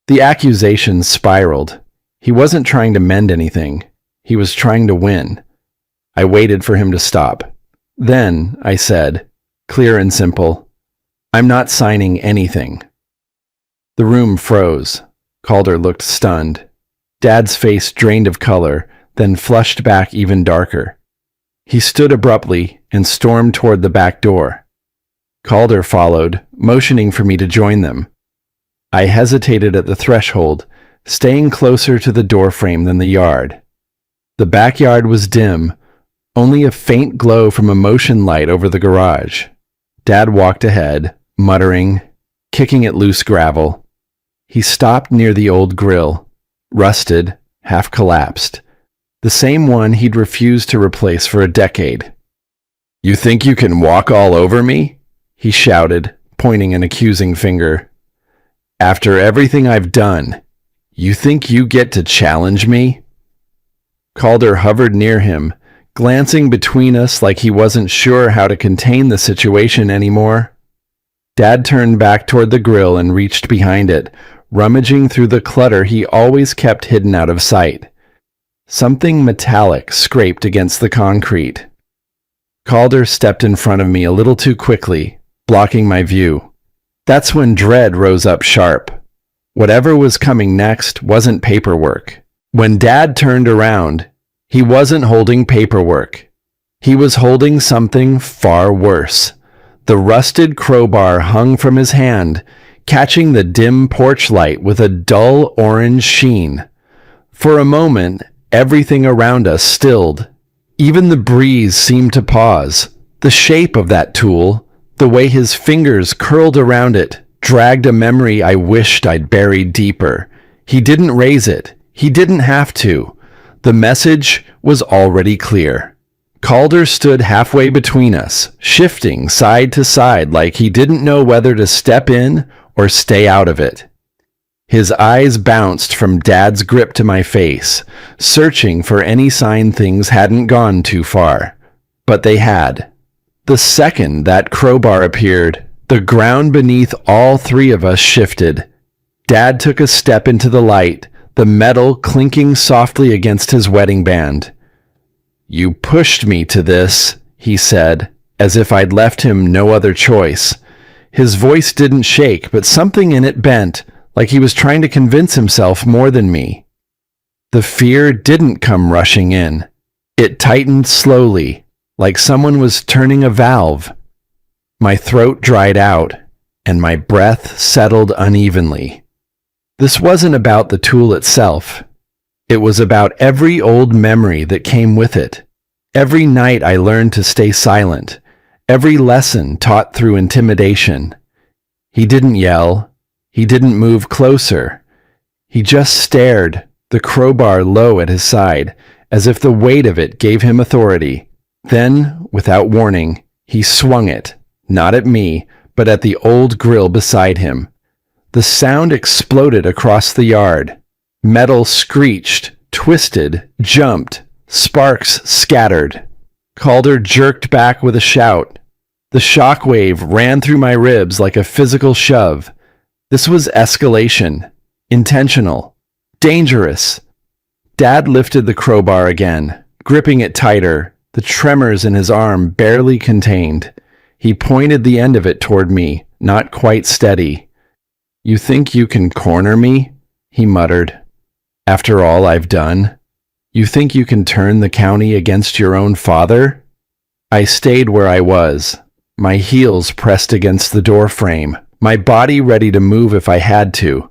The accusations spiraled. He wasn't trying to mend anything. He was trying to win. I waited for him to stop. Then I said, clear and simple, "I'm not signing anything." The room froze. Calder looked stunned. Dad's face drained of color, then flushed back even darker. He stood abruptly and stormed toward the back door. Calder followed, motioning for me to join them. I hesitated at the threshold, staying closer to the doorframe than the yard. The backyard was dim, only a faint glow from a motion light over the garage. Dad walked ahead, muttering, kicking at loose gravel. He stopped near the old grill, rusted, half collapsed, the same one he'd refused to replace for a decade. "You think you can walk all over me?" he shouted, pointing an accusing finger. "After everything I've done, you think you get to challenge me?" Calder hovered near him, glancing between us like he wasn't sure how to contain the situation anymore. Dad turned back toward the grill and reached behind it, rummaging through the clutter he always kept hidden out of sight. Something metallic scraped against the concrete. Calder stepped in front of me a little too quickly, blocking my view. That's when dread rose up sharp. Whatever was coming next wasn't paperwork. When Dad turned around, he wasn't holding paperwork. He was holding something far worse. The rusted crowbar hung from his hand, catching the dim porch light with a dull orange sheen. For a moment, everything around us stilled. Even the breeze seemed to pause. The shape of that tool, the way his fingers curled around it, dragged a memory I wished I'd buried deeper. He didn't raise it. He didn't have to. The message was already clear. Calder stood halfway between us, shifting side to side like he didn't know whether to step in or stay out of it. His eyes bounced from Dad's grip to my face, searching for any sign things hadn't gone too far. But they had. The second that crowbar appeared, the ground beneath all three of us shifted. Dad took a step into the light, the metal clinking softly against his wedding band. "You pushed me to this," he said, as if I'd left him no other choice. His voice didn't shake, but something in it bent, like he was trying to convince himself more than me. The fear didn't come rushing in. It tightened slowly, like someone was turning a valve. My throat dried out, and my breath settled unevenly. This wasn't about the tool itself. It was about every old memory that came with it. Every night I learned to stay silent. Every lesson taught through intimidation. He didn't yell. He didn't move closer. He just stared, the crowbar low at his side, as if the weight of it gave him authority. Then, without warning, he swung it, not at me, but at the old grill beside him. The sound exploded across the yard. Metal screeched, twisted, jumped. Sparks scattered. Calder jerked back with a shout. The shockwave ran through my ribs like a physical shove. This was escalation. Intentional. Dangerous. Dad lifted the crowbar again, gripping it tighter, the tremors in his arm barely contained. He pointed the end of it toward me, not quite steady. "You think you can corner me?" he muttered. "After all I've done? You think you can turn the county against your own father?" I stayed where I was, my heels pressed against the door frame, my body ready to move if I had to.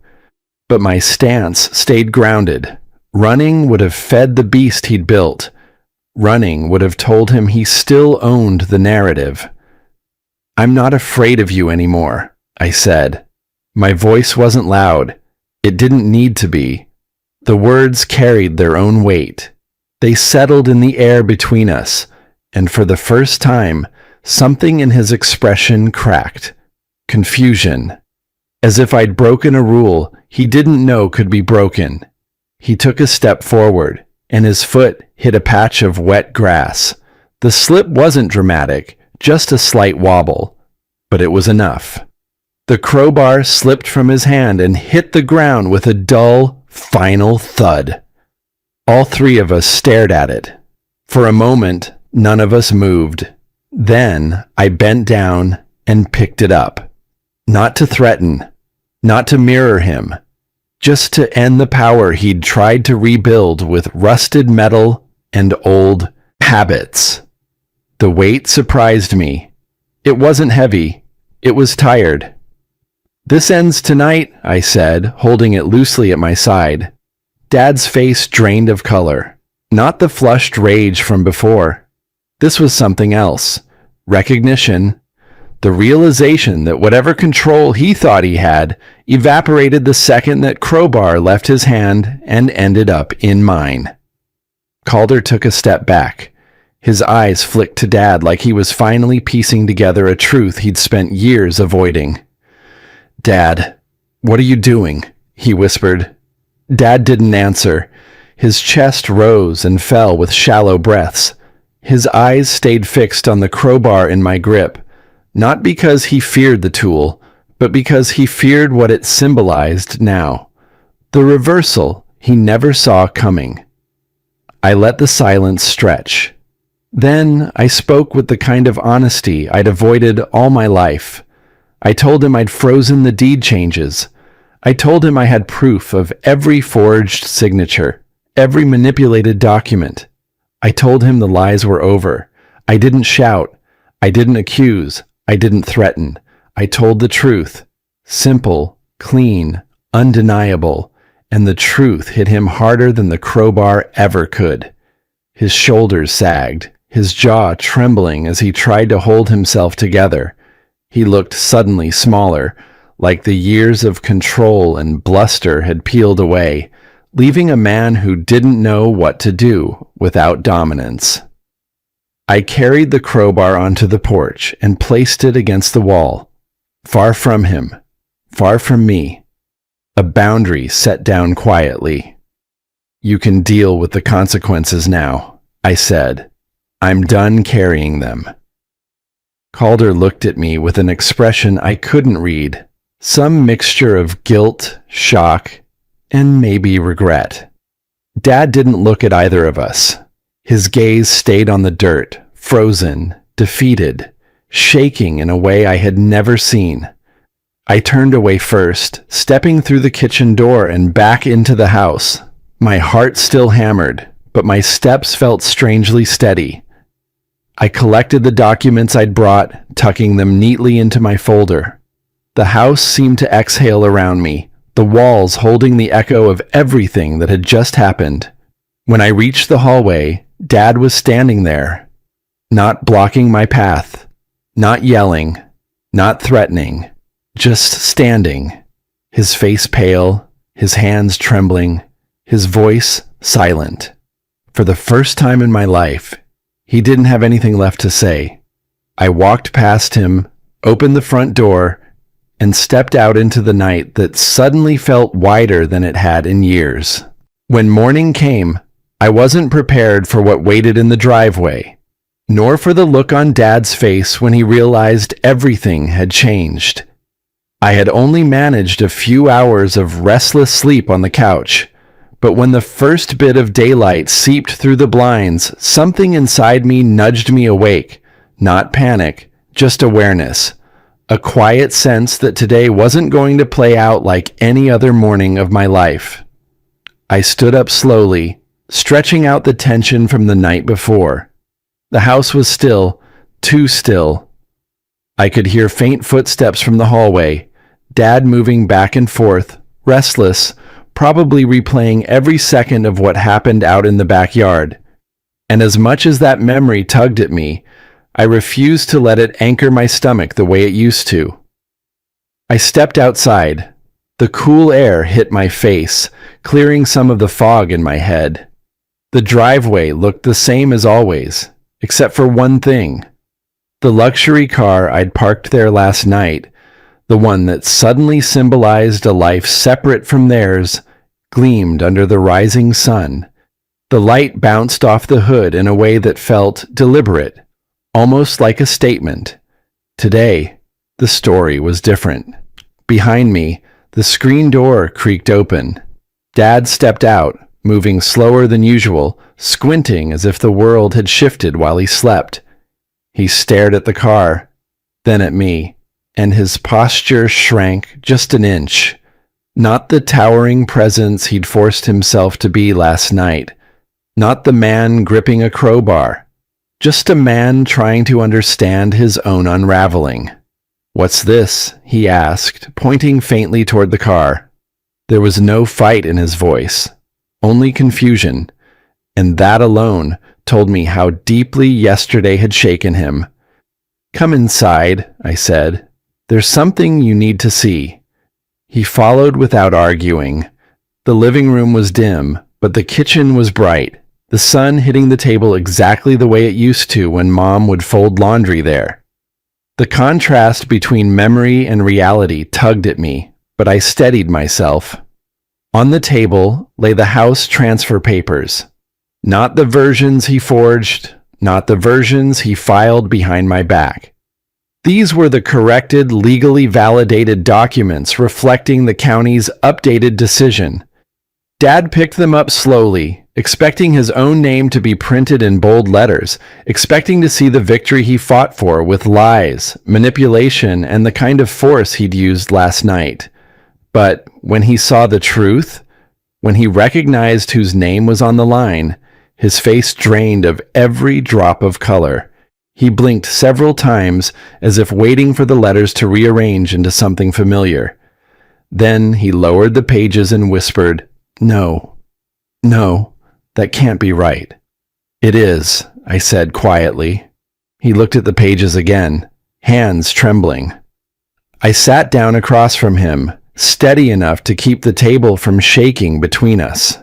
But my stance stayed grounded. Running would have fed the beast he'd built. Running would have told him he still owned the narrative. "I'm not afraid of you anymore," I said. My voice wasn't loud. It didn't need to be. The words carried their own weight. They settled in the air between us, and for the first time, something in his expression cracked. Confusion. As if I'd broken a rule he didn't know could be broken. He took a step forward, and his foot hit a patch of wet grass. The slip wasn't dramatic, just a slight wobble, but it was enough. The crowbar slipped from his hand and hit the ground with a dull, final thud. All three of us stared at it. For a moment, none of us moved. Then I bent down and picked it up. Not to threaten, not to mirror him, just to end the power he'd tried to rebuild with rusted metal and old habits. The weight surprised me. It wasn't heavy, It was tired. "This ends tonight," I said, holding it loosely at my side. Dad's face drained of color, not the flushed rage from before. This was something else. Recognition. The realization that whatever control he thought he had evaporated the second that crowbar left his hand and ended up in mine. Calder took a step back. His eyes flicked to Dad like he was finally piecing together a truth he'd spent years avoiding. "Dad, what are you doing?" he whispered. Dad didn't answer. His chest rose and fell with shallow breaths. His eyes stayed fixed on the crowbar in my grip, not because he feared the tool, but because he feared what it symbolized now. The reversal he never saw coming. I let the silence stretch. Then I spoke with the kind of honesty I'd avoided all my life. I told him I'd frozen the deed changes. I told him I had proof of every forged signature, every manipulated document. I told him the lies were over. I didn't shout. I didn't accuse. I didn't threaten. I told the truth. Simple, clean, undeniable, and the truth hit him harder than the crowbar ever could. His shoulders sagged, his jaw trembling as he tried to hold himself together. He looked suddenly smaller, like the years of control and bluster had peeled away, leaving a man who didn't know what to do without dominance. I carried the crowbar onto the porch and placed it against the wall. Far from him, far from me. A boundary set down quietly. "You can deal with the consequences now," I said. "I'm done carrying them." Calder looked at me with an expression I couldn't read, some mixture of guilt, shock, and maybe regret. Dad didn't look at either of us. His gaze stayed on the dirt, frozen, defeated, shaking in a way I had never seen. I turned away first, stepping through the kitchen door and back into the house. My heart still hammered, but my steps felt strangely steady. I collected the documents I'd brought, tucking them neatly into my folder. The house seemed to exhale around me, the walls holding the echo of everything that had just happened. When I reached the hallway, Dad was standing there, not blocking my path, not yelling, not threatening, just standing, his face pale, his hands trembling, his voice silent. For the first time in my life, he didn't have anything left to say. I walked past him, opened the front door, and stepped out into the night that suddenly felt wider than it had in years. When morning came, I wasn't prepared for what waited in the driveway, nor for the look on Dad's face when he realized everything had changed. I had only managed a few hours of restless sleep on the couch, but when the first bit of daylight seeped through the blinds, something inside me nudged me awake, not panic, just awareness. A quiet sense that today wasn't going to play out like any other morning of my life. I stood up slowly, stretching out the tension from the night before. The house was still, too still. I could hear faint footsteps from the hallway, Dad moving back and forth, restless, probably replaying every second of what happened out in the backyard. And as much as that memory tugged at me, I refused to let it anchor my stomach the way it used to. I stepped outside. The cool air hit my face, clearing some of the fog in my head. The driveway looked the same as always, except for one thing. The luxury car I'd parked there last night, the one that suddenly symbolized a life separate from theirs, gleamed under the rising sun. The light bounced off the hood in a way that felt deliberate, almost like a statement. Today, the story was different. Behind me, the screen door creaked open. Dad stepped out, moving slower than usual, squinting as if the world had shifted while he slept. He stared at the car, then at me, and his posture shrank just an inch. Not the towering presence he'd forced himself to be last night. Not the man gripping a crowbar. Just a man trying to understand his own unraveling. "What's this?" he asked, pointing faintly toward the car. There was no fight in his voice, only confusion, and that alone told me how deeply yesterday had shaken him. "Come inside," I said. "There's something you need to see." He followed without arguing. The living room was dim, but the kitchen was bright, the sun hitting the table exactly the way it used to when Mom would fold laundry there. The contrast between memory and reality tugged at me, but I steadied myself. On the table lay the house transfer papers. Not the versions he forged, not the versions he filed behind my back. These were the corrected, legally validated documents reflecting the county's updated decision. Dad picked them up slowly, expecting his own name to be printed in bold letters, expecting to see the victory he fought for with lies, manipulation, and the kind of force he'd used last night. But when he saw the truth, when he recognized whose name was on the line, his face drained of every drop of color. He blinked several times as if waiting for the letters to rearrange into something familiar. Then he lowered the pages and whispered, "No, that can't be right." "It is," I said quietly. He looked at the pages again, hands trembling. I sat down across from him, steady enough to keep the table from shaking between us.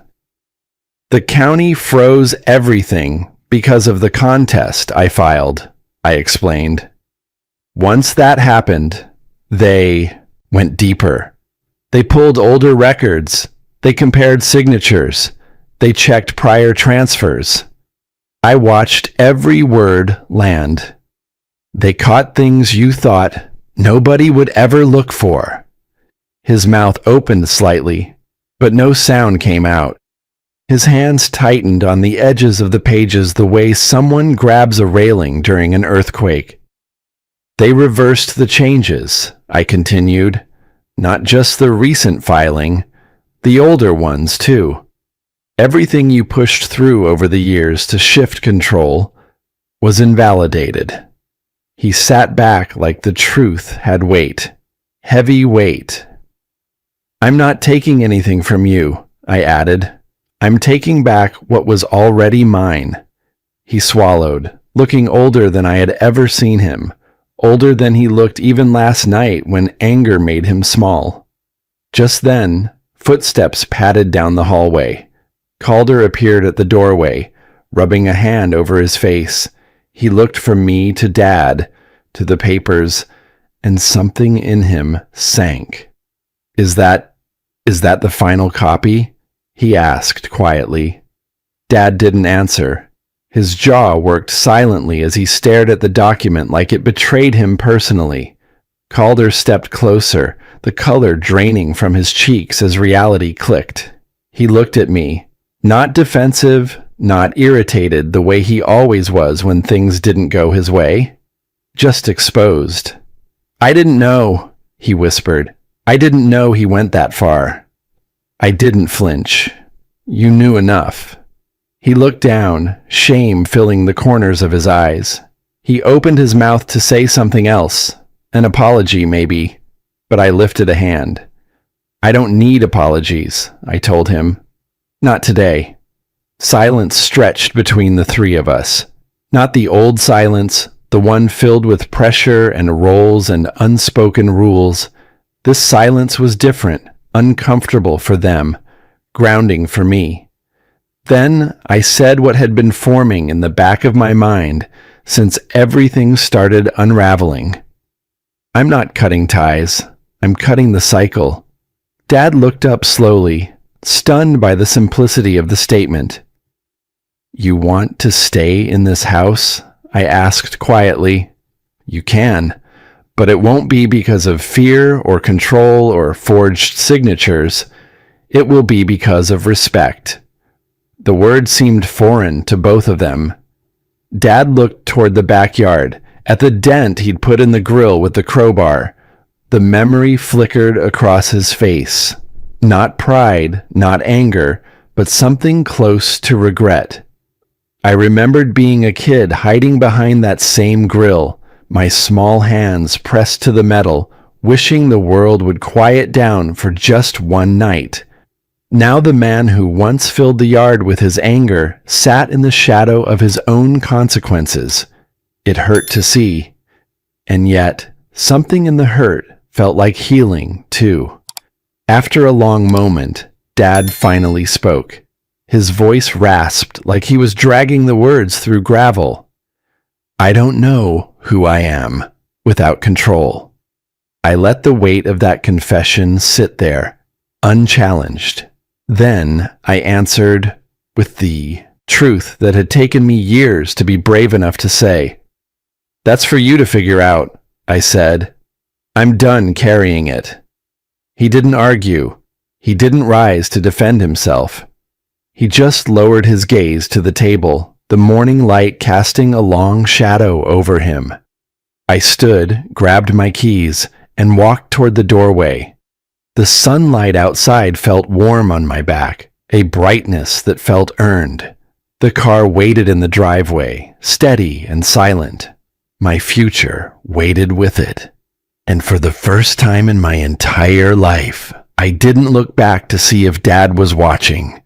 "The county froze everything because of the contest I filed," I explained. "Once that happened, they went deeper. They pulled older records. They compared signatures. They checked prior transfers. I watched every word land. They caught things you thought nobody would ever look for." His mouth opened slightly, but no sound came out. His hands tightened on the edges of the pages the way someone grabs a railing during an earthquake. "They reversed the changes," I continued. "Not just the recent filing, the older ones too. Everything you pushed through over the years to shift control was invalidated." He sat back like the truth had weight, heavy weight. "I'm not taking anything from you," I added. "I'm taking back what was already mine." He swallowed, looking older than I had ever seen him, older than he looked even last night when anger made him small. Just then, footsteps padded down the hallway. Calder appeared at the doorway, rubbing a hand over his face. He looked from me to Dad, to the papers, and something in him sank. Is that the final copy?" he asked quietly. Dad didn't answer. His jaw worked silently as he stared at the document like it betrayed him personally. Calder stepped closer, the color draining from his cheeks as reality clicked. He looked at me, not defensive, not irritated the way he always was when things didn't go his way, just exposed. "I didn't know," he whispered. "I didn't know he went that far." I didn't flinch. "You knew enough." He looked down, shame filling the corners of his eyes. He opened his mouth to say something else, an apology maybe, but I lifted a hand. "I don't need apologies," I told him. "Not today." Silence stretched between the three of us. Not the old silence, the one filled with pressure and roles and unspoken rules. This silence was different, uncomfortable for them, grounding for me. Then I said what had been forming in the back of my mind since everything started unraveling. "I'm not cutting ties. I'm cutting the cycle." Dad looked up slowly, stunned by the simplicity of the statement. "You want to stay in this house?" I asked quietly. "You can, but it won't be because of fear or control or forged signatures. It will be because of respect." The word seemed foreign to both of them. Dad looked toward the backyard, at the dent he'd put in the grill with the crowbar. The memory flickered across his face. Not pride, not anger, but something close to regret. I remembered being a kid hiding behind that same grill, My small hands pressed to the metal, wishing the world would quiet down for just one night. Now the man who once filled the yard with his anger sat in the shadow of his own consequences. It hurt to see. And yet, something in the hurt felt like healing, too. After a long moment, Dad finally spoke. His voice rasped like he was dragging the words through gravel. I don't know who I am without control. I let the weight of that confession sit there, unchallenged. Then I answered with the truth that had taken me years to be brave enough to say. That's for you to figure out, I said. I'm done carrying it. He didn't argue. He didn't rise to defend himself. He just lowered his gaze to the table, the morning light casting a long shadow over him. I stood, grabbed my keys, and walked toward the doorway. The sunlight outside felt warm on my back, a brightness that felt earned. The car waited in the driveway, steady and silent. My future waited with it. And for the first time in my entire life, I didn't look back to see if Dad was watching.